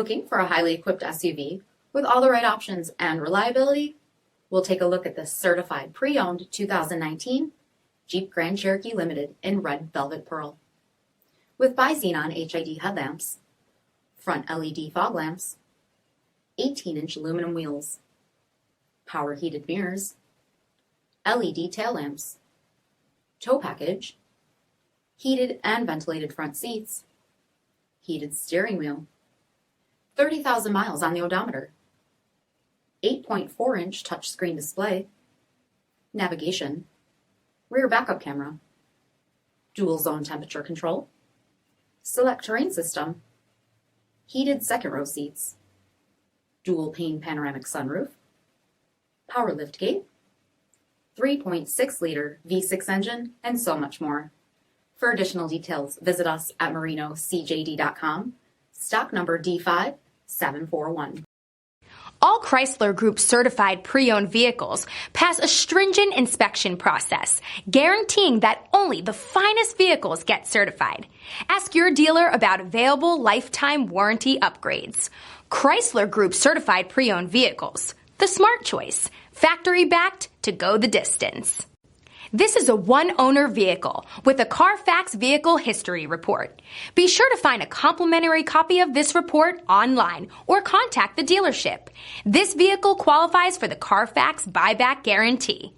Looking for a highly equipped SUV with all the right options and reliability? We'll take a look at this certified pre-owned 2019 Jeep Grand Cherokee Limited in red velvet pearl. With bi-xenon HID headlamps, front LED fog lamps, 18-inch aluminum wheels, power heated mirrors, LED tail lamps, tow package, heated and ventilated front seats, heated steering wheel, 30,000 miles on the odometer, 8.4-inch touchscreen display, navigation, rear backup camera, dual zone temperature control, SELEC-TERRAIN system, heated second row seats, dual pane panoramic sunroof, power liftgate, 3.6-liter V6 engine, and so much more. For additional details, visit us at marinocjd.com, stock number D5741. All Chrysler Group certified pre-owned vehicles pass a stringent inspection process, guaranteeing that only the finest vehicles get certified. Ask your dealer about available lifetime warranty upgrades. Chrysler Group certified pre-owned vehicles, the smart choice, factory backed to go the distance. This is a one-owner vehicle with a Carfax Vehicle History Report. Be sure to find a complimentary copy of this report online or contact the dealership. This vehicle qualifies for the Carfax Buyback Guarantee.